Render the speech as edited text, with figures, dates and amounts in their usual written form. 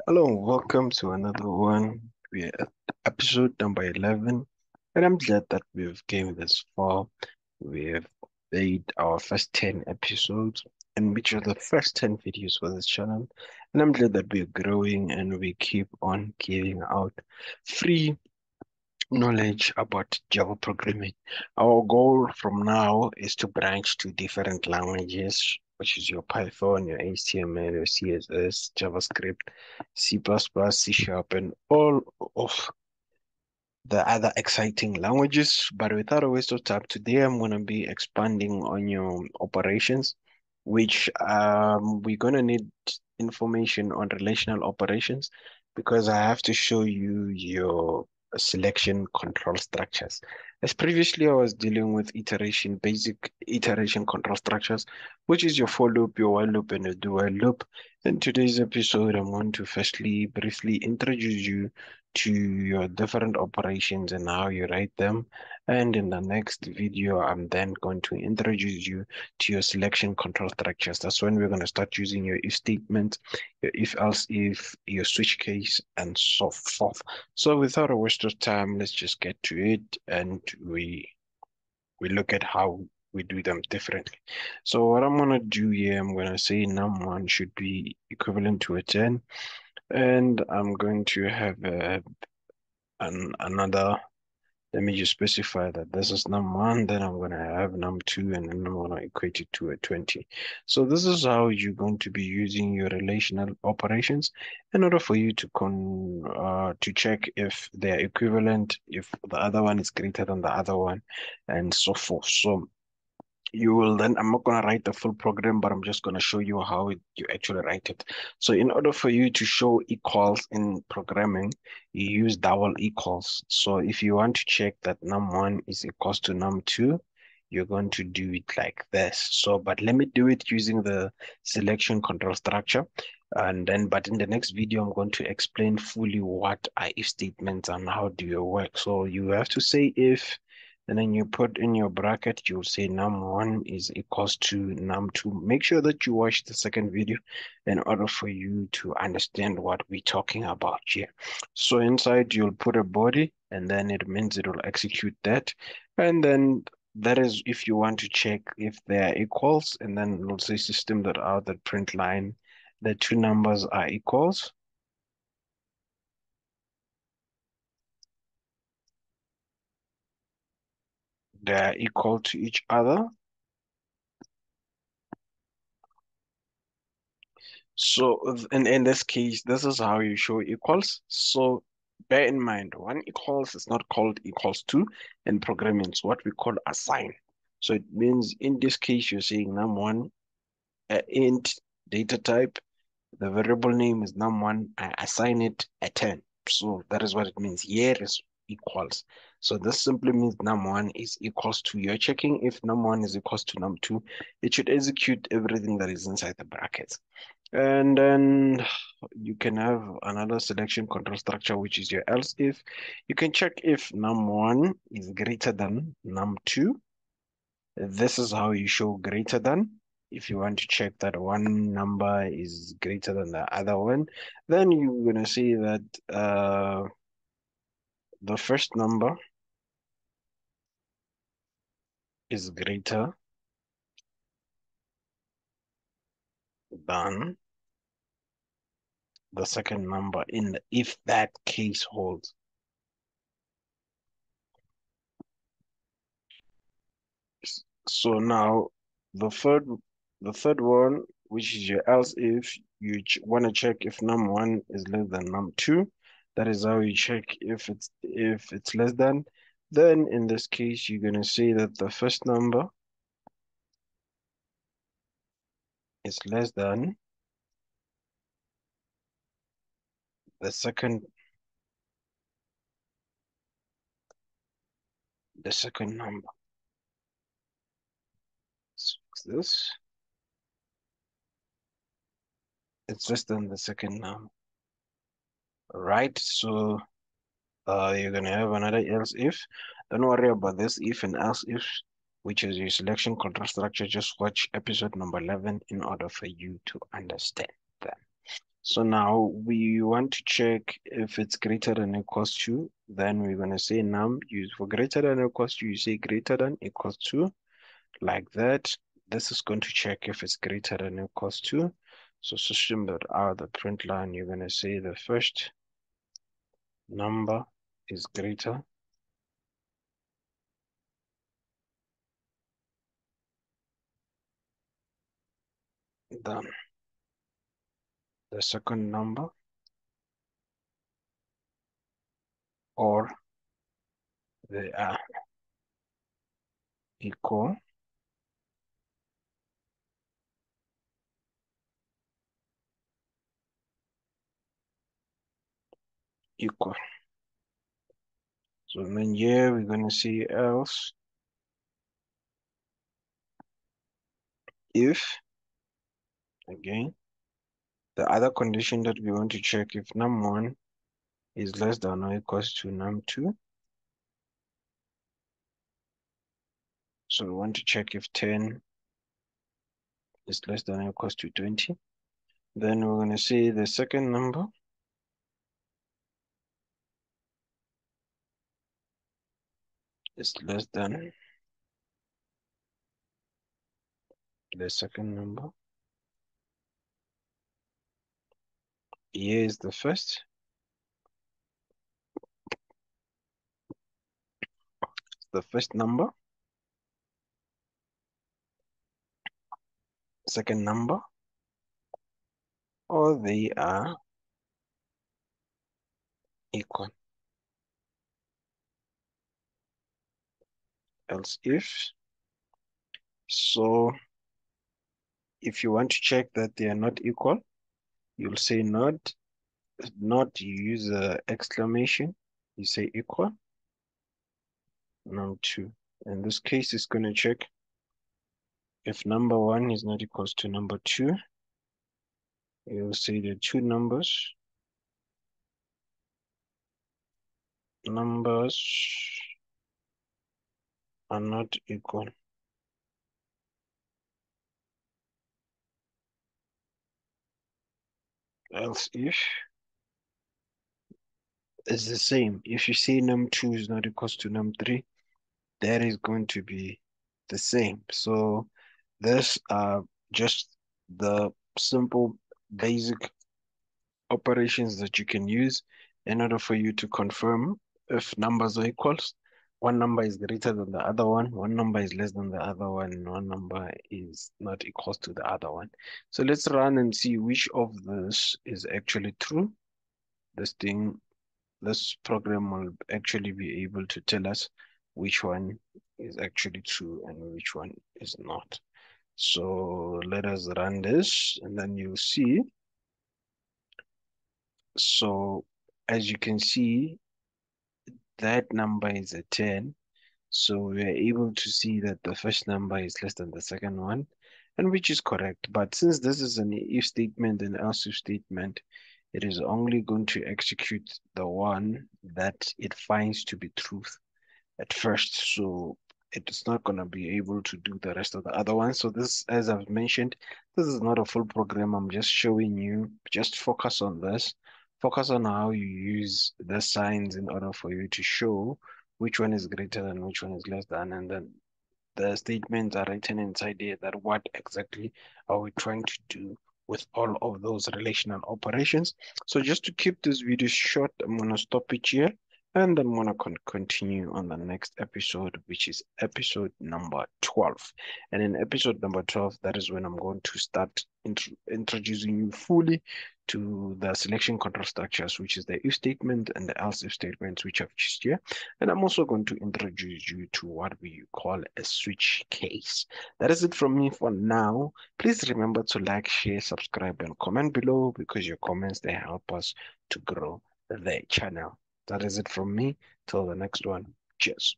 Hello, and welcome to another one. We're at episode number 11, and I'm glad that we've came this far. We've made our first 10 episodes, and which are the first 10 videos for this channel. And I'm glad that we're growing and we keep on giving out free knowledge about Java programming. Our goal from now is to branch to different languages, which is your Python, your HTML, your CSS, JavaScript, C++, C Sharp, and all of the other exciting languages. But without a waste of time, today I'm going to be expanding on your operations, which we're going to need information on relational operations because I have to show you your selection control structures. As previously, I was dealing with basic iteration control structures, which is your for loop, your while loop, and a do while loop. In today's episode, I'm going to firstly briefly introduce you to your different operations and how you write them. And in the next video, I'm then going to introduce you to your selection control structures. That's when we're going to start using your if statement, your if else if, your switch case, and so forth. So without a waste of time, let's just get to it and we look at how we do them differently. So what I'm going to do here, I'm going to say num1 should be equivalent to a 10, and I'm going to have another, let me just specify that this is num1, then I'm going to have num2, and then I'm going to equate it to a 20. So this is how you're going to be using your relational operations in order for you to check if they're equivalent, if the other one is greater than the other one, and so forth. So you will then, I'm not going to write the full program, but I'm just going to show you how you actually write it. So in order for you to show equals in programming, you use double equals. So if you want to check that num1 is equals to num2, you're going to do it like this. So, but let me do it using the selection control structure. And then, but in the next video, I'm going to explain fully what are if statements and how do you work. So you have to say if, and then you put in your bracket, you'll say num1 is equals to num2. Make sure that you watch the second video in order for you to understand what we're talking about here. So inside you'll put a body, and then it means it will execute that. And then that is if you want to check if they are equals, and then it'll say system.out that print line, the two numbers are equals. They are equal to each other. So in this case, this is how you show equals. So bear in mind, one equals is not called equals to in programming. It's what we call assign. So it means in this case, you're saying num1 int data type. The variable name is num1. I assign it a 10. So that is what it means. Here is equals. So this simply means num1 is equals to. You're checking if num1 is equals to num2. It should execute everything that is inside the brackets. And then you can have another selection control structure, which is your else if. You can check if num1 is greater than num2. This is how you show greater than. If you want to check that one number is greater than the other one, then you're going to see that the first number is greater than the second number if that case holds. So now the third the third one, which is your else if, you want to check if num1 is less than num2. That is how you check if it's less than. Then in this case, you're gonna say that the first number is less than the second number. So this, it's less than the second number, right? So you're gonna have another else if. Don't worry about this if and else if, which is your selection control structure. Just watch episode number 11 in order for you to understand that. So now we want to check if it's greater than or equals to, then we're going to say num. Use for greater than or equals to, you say greater than equals to, like that. This is going to check if it's greater than or equals to. So system.out, the print line, you're going to say the first number is greater than the second number, or they are equal. Equal. So then here we're going to see else if, again, the other condition that we want to check if num1 is less than or equals to num2. So we want to check if 10 is less than or equals to 20. Then we're going to say the second number is less than the second number. Here is the first number, second number, or they are equal. Else if, so if you want to check that they are not equal, you'll say not, you use a exclamation, you say equal, num2. In this case, it's going to check if number 1 is not equals to number 2. You'll say the two numbers are not equal. Else if it's the same. If you say num2 is not equals to num3, that is going to be the same. So this are just the simple basic operations that you can use in order for you to confirm if numbers are equals. One number is greater than the other one number is less than the other one, and one number is not equals to the other one. So let's run and see which of this is actually true. This program will actually be able to tell us which one is actually true and which one is not. So let us run this and then you'll see. So as you can see, that number is a 10. So we are able to see that the first number is less than the second one, and which is correct. But since this is an if statement and else if statement, it is only going to execute the one that it finds to be truth at first. So it's not going to be able to do the rest of the other ones. So this, as I've mentioned, this is not a full program. I'm just showing you, just focus on this. Focus on how you use the signs in order for you to show which one is greater than which one is less than, and then the statements are written inside there that what exactly are we trying to do with all of those relational operations. So just to keep this video short, I'm going to stop it here. And I'm going to continue on the next episode, which is episode number 12. And in episode number 12, that is when I'm going to start introducing you fully to the selection control structures, which is the if statement and the else if statements, which I've used here. And I'm also going to introduce you to what we call a switch case. That is it from me for now. Please remember to like, share, subscribe, and comment below because your comments, they help us to grow the channel. That is it from me. Till the next one. Cheers.